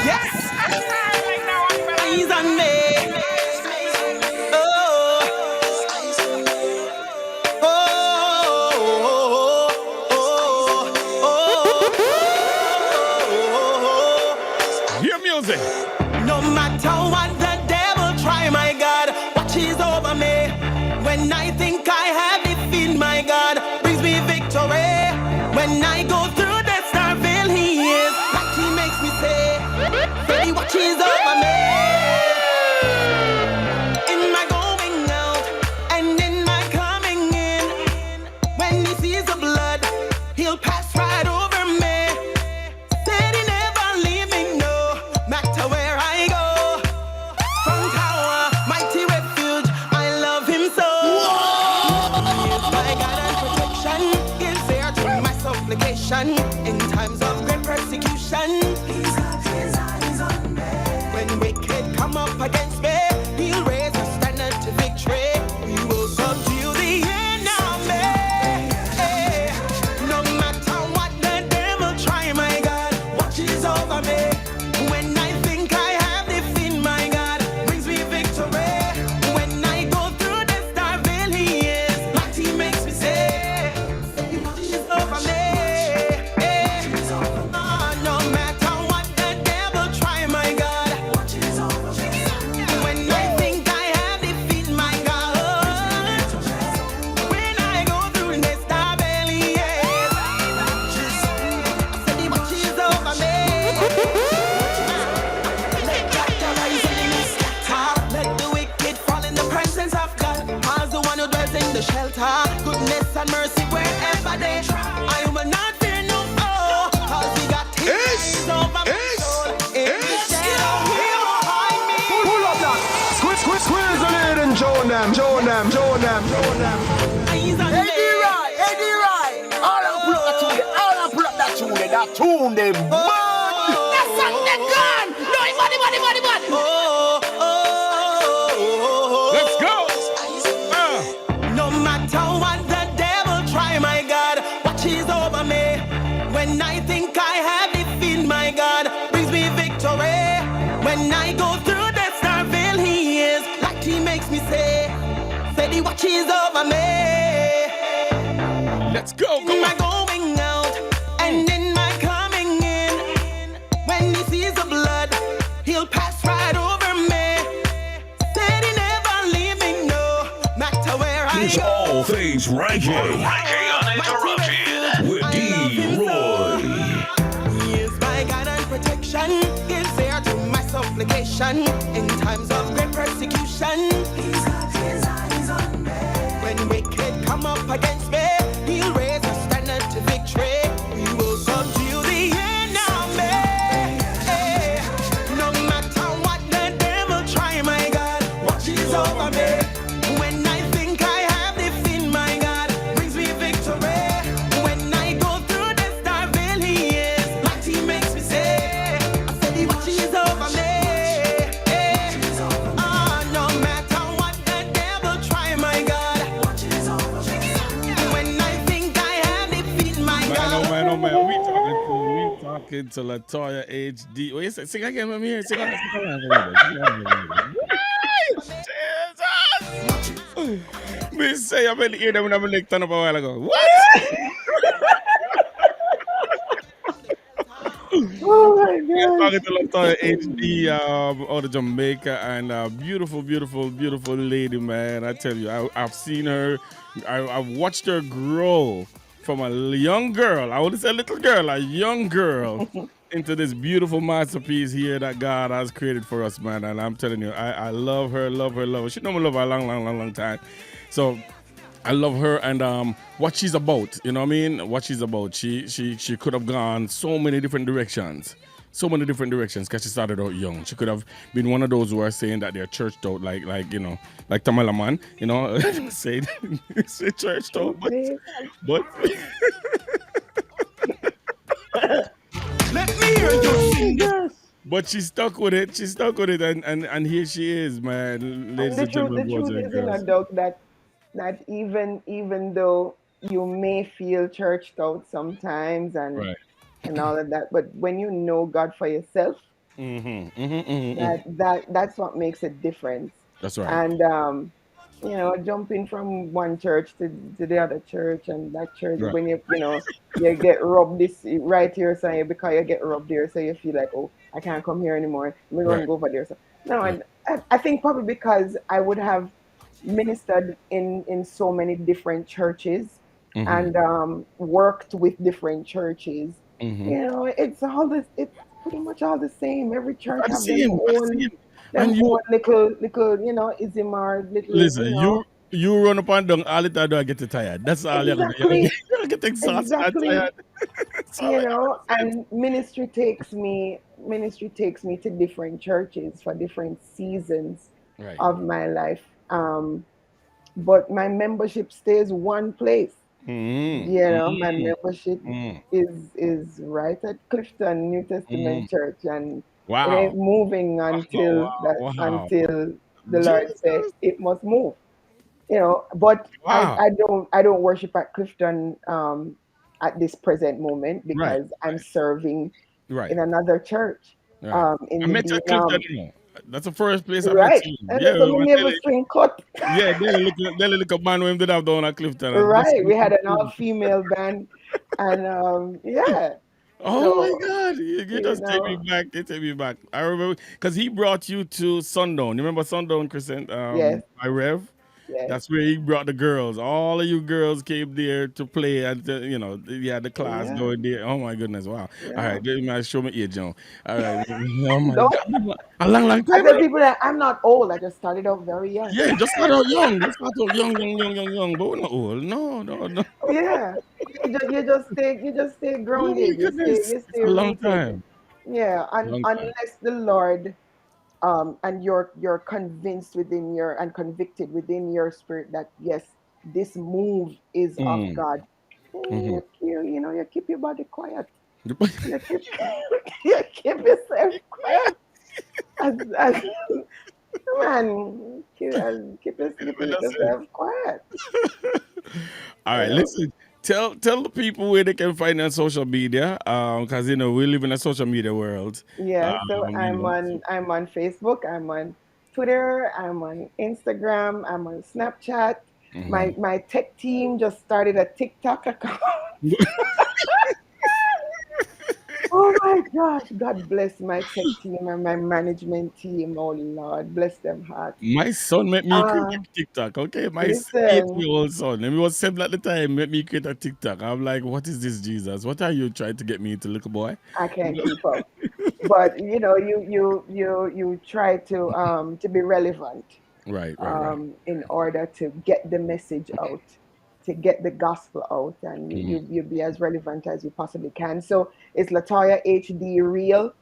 yes, he's on me.
Hear music.
No matter what the devil try, my God, watches over me. When I think I have defeated, my God, brings me victory. When I go through the starville, he is like he makes me say, he watches over me. In my going out and in my coming in, when he sees the blood, he'll pass right over me. Said he never leave me, no matter where I go. From tower, mighty refuge, I love him so. He is my God and protection, gives ear to my supplication in times of great persecution. He's got his eyes on me. When wicked come up against me, he'll raise a standard to victory. We will subdue the enemy. No matter what the devil try, my God watches over me. When I think I have defeated, my God brings me victory. When I go through the starville, he is like he makes me say, he watches over me. No matter what the devil try, my God watches over me. When I think I have defeated, my God, when I go through the starville, he is, said he watches over me. Let the wicked fall in the presence of God. As the one who dwells in the shelter, goodness and mercy wherever they try. I will not fear no foe, cause we got his eyes over my soul. In the shadow, he will hide me.
Pull up that. Squeeze the lid and join them.
Eyes on me.
Eddie Right. All I pull up that tune, them. That's something gone. No, money.
Let's go.
No matter what the devil try, my God watches over me. When I think I have defeated, my God brings me victory. When I go through the starville, he is like he makes me say, said he watches over me.
Let's go.
In my going out and in my coming in, when he sees the blood, he'll pass right over me. Said he never leave me, no matter where I
It's
go.
all things reggae.
Reggae
Uninterrupted with D-Roy.
He is my God and protection, gives ear to my supplication in times of great persecution. He's got his eyes on me. When wicked come up against me, he'll raise a standard to victory. We will subdue the enemy. No matter what the devil try, my God watches over me. When I think I have defeated, my God brings me victory. When I go through the starville, he is like he makes me say, I said he watches over me. No matter what the devil try, my God watches over me. When I think I have defeated, my God.
Man. We talking to Latoya HD. Wait, sing again with me here. Sing again. Jesus! Me say I'm in the ear that when I'm like turn up a while ago. What?
Oh my
We're
God.
talking to Latoya HD out of Jamaica, and beautiful lady, man. I tell you, I've seen her. I've watched her grow from a young girl, I wouldn't say a little girl, a young girl, into this beautiful masterpiece here that God has created for us, man. And I'm telling you, I love her, love her, love her. She know me love her a long, long, long, long time. So I love her and what she's about. You know what I mean? What she's about. She could have gone so many different directions. So many different directions because she started out young. She could have been one of those who are saying that they're churched out, like you know, like Tamala man, you know, say churched out, but
Let me hear you sing this.
but she stuck with it. She stuck with it, and here she is, man,
And
ladies and
the
gentlemen, boys
truth
and
is, in a
girls.
doubt that even though you may feel churched out sometimes
Right.
and all of that, but when you know God for yourself, that's what makes a difference.
That's right.
And jumping from one church to the other church, and that church,
Right.
when you get rubbed this right here, so because you get rubbed here, so you feel like, oh, I can't come here anymore, we're going to
Right.
go over there. So no,
Right.
and I think probably because I would have ministered in so many different churches
Mm-hmm.
and worked with different churches.
Mm-hmm.
It's pretty much all the same. Every church
Are the
have them
same. Are the
own
same. And you
little Izimar, little,
listen. You run up and down all the time. Do I get tired? That's all you do.
exactly,
You get exhausted and
exactly,
tired. That's all I have to say.
and ministry takes me to different churches for different seasons
Right.
of my life. But my membership stays one place.
Mm-hmm.
My membership
Mm-hmm.
is right at Clifton New
Mm-hmm.
Testament Church, and it ain't
Wow.
moving
Wow. Wow.
until the Lord say
Jesus.
it must move. But
Wow.
I don't worship at Clifton at this present moment
Right.
because I'm
Right.
serving
Right.
in another church
Right.
in
I
the
met you
Dean
at Clifton, you know. That's the first place I met
right,
you.
and
Yeah,
that's when
I
we
tell
never
you.
string cut.
Yeah, they look a man who him did have down at Clifton. And just
Right, we had an all-female band, and
oh my
so
God! You
you
just take me
know,
back. You take me back. I remember because he brought you to Sundown. You remember Sundown Crescent?
yes,
My Rev.
yes,
That's where he brought the girls. All of you girls came there to play, and you had the class
yeah,
going there. Oh my goodness! Wow. All
yeah.
right, let me show me age, John. All right. Oh my
Don't
God! A long, long
I
time.
tell people that I'm not old. I just started out very young.
Yeah, just start out young. Just start out young, young, young, young, young. But we're not old. No, no, no.
Yeah, you just stay
Oh my
grounded.
goodness!
You
It's
stay
a long
rooted.
time.
Yeah, and
Long time.
unless the Lord and you're convinced within your and convicted within your spirit that yes, this move is of
Mm.
God.
Mm-hmm.
You keep your body quiet. You keep you keep yourself quiet. As man, keep
That's it.
yourself quiet.
All
You
right,
know.
listen. Tell the people where they can find you on social media. Because we live in a social media world.
Yeah, so
You know.
I'm on Facebook, I'm on Twitter, I'm on Instagram, I'm on Snapchat.
Mhm.
My tech team just started a TikTok account. Oh my gosh, God bless my tech team and my management team. Oh Lord, bless them hearts.
My son made me create
Uh
a TikTok. Okay, my
listen,
8-year-old son. And he was 7 at the time. Made me create a TikTok. I'm like, what is this, Jesus? What are you trying to get me to, little boy?
I can't keep up. But you try to be relevant
Right, right, right.
in order to get the message out, to get the gospel out, and
Mhm.
you be as relevant as you possibly can. So it's Latoya HD Real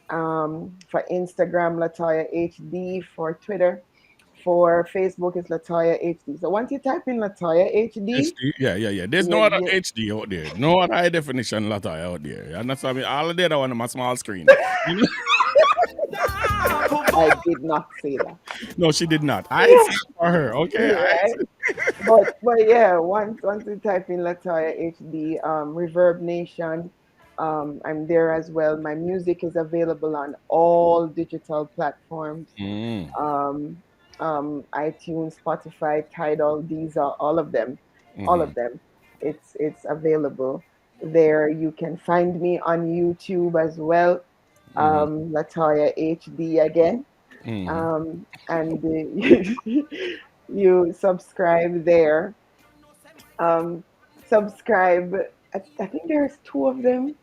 for Instagram, Latoya HD for Twitter. For Facebook, it's Latoya HD. So once you type in Latoya HD,
HD, yeah, yeah, yeah. There's no other
you
HD out there. No other high definition lot out there. You understand me? All of the other one on my small screen. You know?
I did not say that.
No, she did not. I said for her. Okay.
You're right. But yeah, once you type in Latoya HD, Reverb Nation, I'm there as well. My music is available on all digital platforms,
Mm,
um, iTunes, Spotify, Tidal. These are all
mm-hmm,
of them. It's available there. You can find me on YouTube as well,
mm-hmm,
Latoya HD again,
mm-hmm.
and you subscribe there. Um, subscribe. I think there's two of them.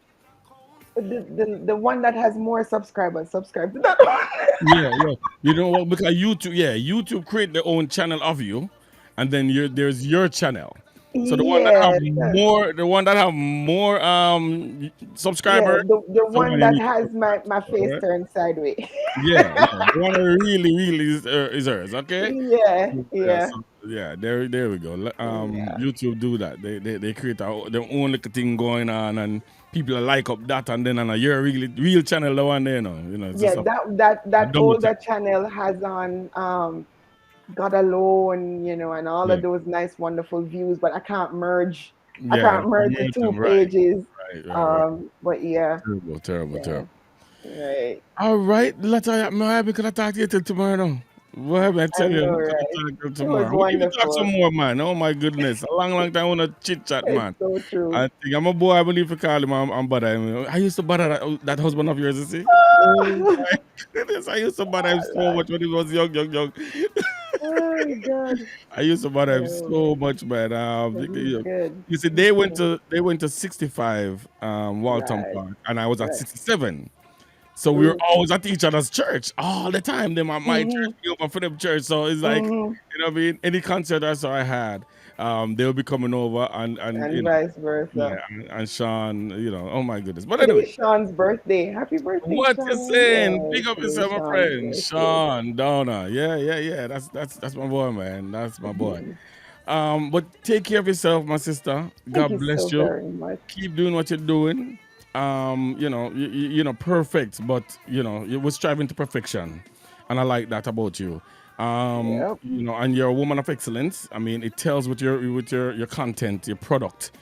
The one that has more subscribers, subscribe to that one.
Yeah. You know what? Because YouTube create their own channel of you, and then there's your channel. So the one that have
Yeah,
more
yeah.
subscribers,
The
the
one
one you
that
need to
has my
subscribe,
face
right?
turned sideways.
Yeah. The one that really is hers. Okay.
Yeah,
Yeah,
yeah,
so, yeah, there we go.
yeah.
YouTube do that. They create their own little thing going on, and people like up that, and then on your real channel, the one there, it's
Yeah,
just a
that
double
older
tap.
channel has on God Alone, and all
Yeah,
of those nice, wonderful views, but I can't merge. I
yeah,
can't merge the
merge
two
them, right,
pages.
right.
But yeah,
Terrible.
yeah, right.
All right, Latoya, I'm happy to talk to you till tomorrow. Now. Well, I
I
tell you,
know,
let's
right?
talk till
It was
tomorrow. We need to talk some
wonderful.
more, man. Oh my goodness, a long time I want to chit chat,
It's
man.
so true.
I think I'm a boy. I believe to call him and bother him. I used to bother that husband of yours, you see. Oh my goodness, I used to bother him so much when he was young.
Oh God,
I used to bother him
no,
so much, man.
but he's good.
You see,
He's good.
they went to 65 Walton
Right,
Park, and I was at
right.
67. So we were
Ooh.
always at each other's church all the time. Them at my church,
Mm-hmm,
me over for them church. So it's like,
mm-hmm.
what I mean? Any concert I saw I had, they would be coming over and
And vice versa.
yeah, and Sean, oh my goodness. But anyway,
Today's Sean's birthday. Happy birthday,
what you
Sean.
saying?
Yes,
Big up
today's
yourself, my
Sean's
friend.
birthday.
Sean Downer. Yeah. That's my boy, man. That's my boy.
Mhm.
But take care of yourself, my sister.
Thank
God
you so
bless you.
very much.
Keep doing what you're doing. Perfect, but you were striving to perfection, and I like that about you.
Yep.
And you're a woman of excellence. I mean, it tells with your content, your product.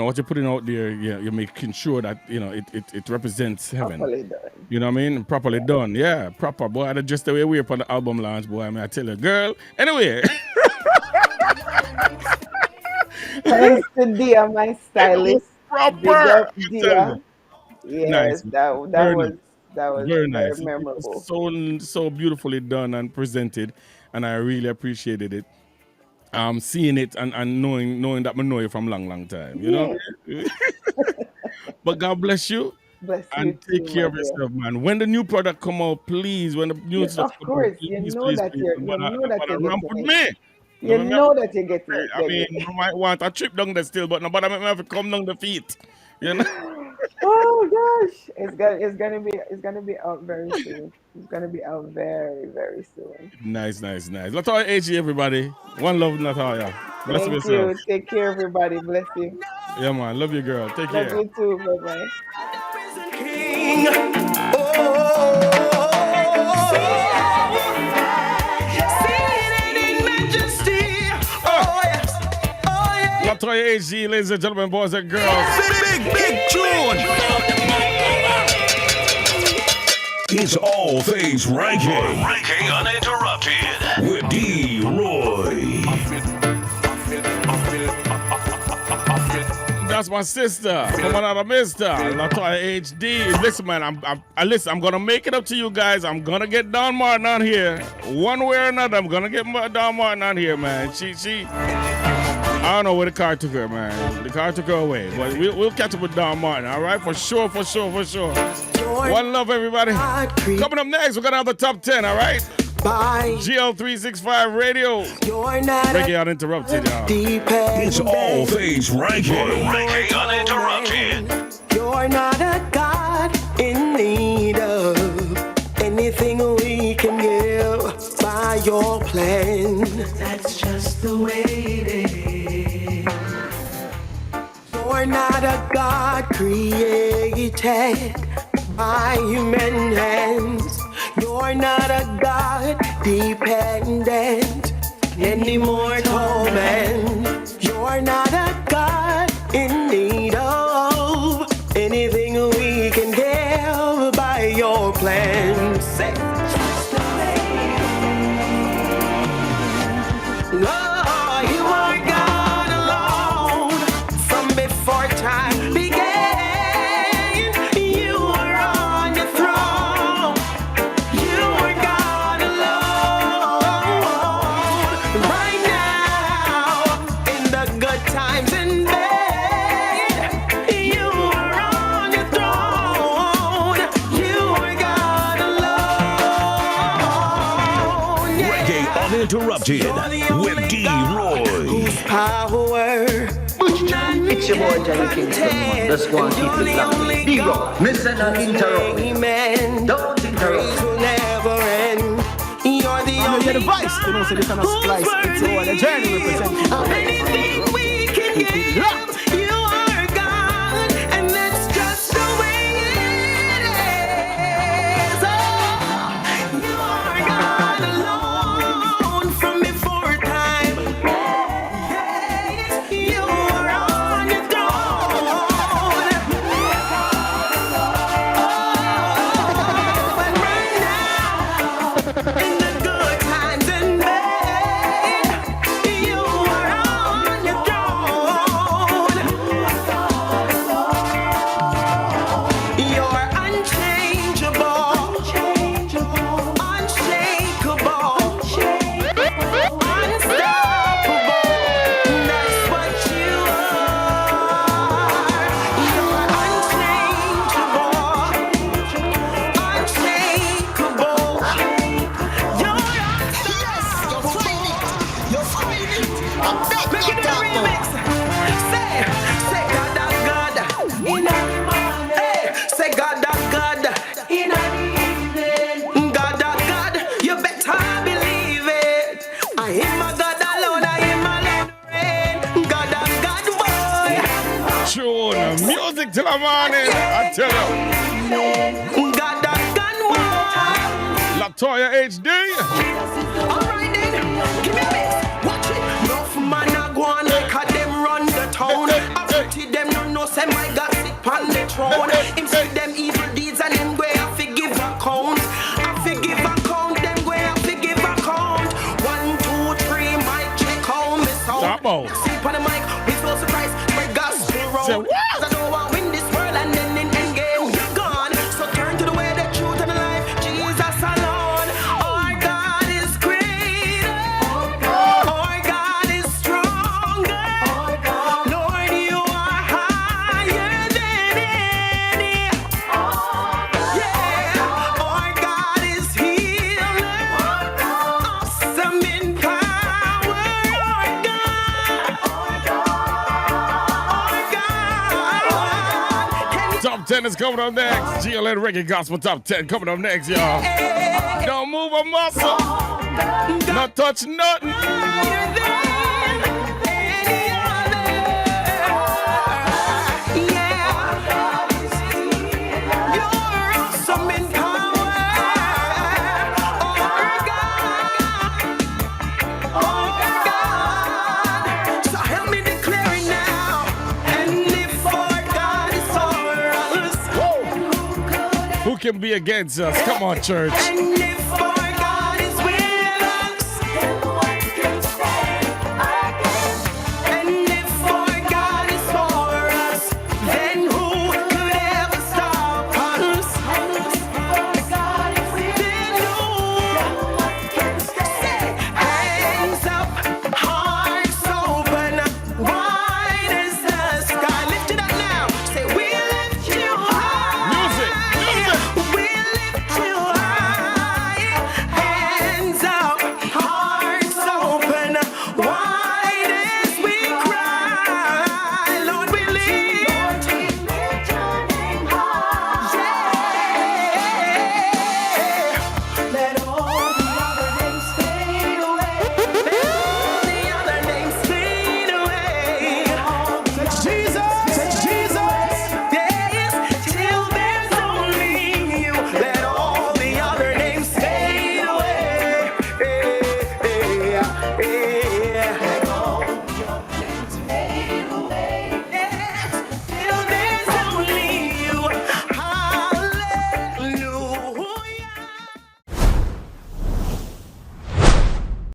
What you're putting out there. You're making sure that it represents heaven.
Properly done.
You know what I mean? Properly done. Yeah, proper boy. I just the way we upon the album launch, boy. I mean, I tell you, girl. Anyway.
Thanks to Dia, my
It was
stylist. Big
proper.
up,
I tell
Dia.
you.
Yes,
Nice.
that
Very
was
nice.
that was
Very
very
nice. It
memorable.
was so beautifully done and presented, and I really appreciated it. Seeing it and knowing that I know you from long time. You know
Yeah.
what I mean? But God bless you.
Bless you
And take
too,
care
my
of
dear.
yourself, man. When the new product come out, please. When the new
Yeah,
stuff
of
come out,
course.
please, please, please.
You know that
Nobody
you're
ramp with
getting it.
me.
You
Nobody
know that you're getting
have
it,
I mean,
baby.
I might want a trip down there still, but nobody make me have to come down the feet. You know.
Oh gosh, it's gonna be out very soon. It's gonna be out very very soon.
Nice. Latoya AG, everybody. One love, Latoya. Bless
Thank
yourself.
you. Take care, everybody. Bless you.
Yeah, man. Love you, girl. Take
Love
care.
you too. Bye bye.
King. Oh, seated in majesty. Oh, yes. Oh, yeah.
Latoya AG, ladies and gentlemen, boys and girls.
Big tune.
It's all things reggae
Reggae Uninterrupted.
with D-Roy.
That's my sister from another mister, Latoya HD. Listen, man, I'm gonna make it up to you guys. I'm gonna get Don Martin on here. One way or another, I'm gonna get Don Martin on here, man. She I don't know where the car took her, man. The car took her away. But we'll catch up with Don Martin, all right? For sure. One love, everybody. Coming up next, we're gonna have the top 10, all right? GL365 Radio. Reggae Uninterrupted, y'all.
It's all things reggae.
Reggae Uninterrupted.
You're not a God in need of anything we can give by your plan. That's just the way it is. You're not a God created by human hands. You're not a God dependent, any mortal man. You're not a God in need of anything we can give by your plan. Say, Lord, you are God alone from before time began. You are on your throne. You are God alone. Right now, in the good times and bad.
Uninterrupted with D-Roy.
Power.
It's your boy Johnny Kingston. Let's go and keep it locked. D-Roy, Mr. Uninterrupted. Don't interrupt.
You're the only
the device, you know, so they cannot splice. It's all the journey representing.
anything we can name. You are God, and that's just the way it is. Oh, you are God alone from before time. Yes, you are on your throne. And right now, in the good times and bad, you are on your throne. You're unchangeable, unshakable, unstoppable. That's what you are. You're unchangeable, unshakable. You're Make it a remix. Say God, that God. Hey, say God, that God. God, that God. You better believe it. I am a God alone. I am alone. God, that God, boy.
Tune music till the morning. I tell you.
God, that God, boy.
Latoya HD.
Alright then, give me a mix. Watch it. Enough man a go on like a them run the town. After them no say my God sit on the throne. Him see them evil deeds and him go have to give account. Have to give account. Them go have to give account. 1, 2, 3, mic check home me sound.
Stop out.
Sleep on the mic, we so surprised. My gospel
Say
round.
what?
'Cause I know I win this world and then in endgame you're gone. So turn to the way, the truth and the life. Jesus alone. Our God is greater. Our God is stronger. Lord, you are higher than any. Yeah. Our God is healer. Awesome in power. Our God.
Top 10 is coming up next. GL and Reggae Gospel Top 10 coming up next, y'all. Don't move a muscle. Not touch nothing. Who can be against us? Come on, church.
And if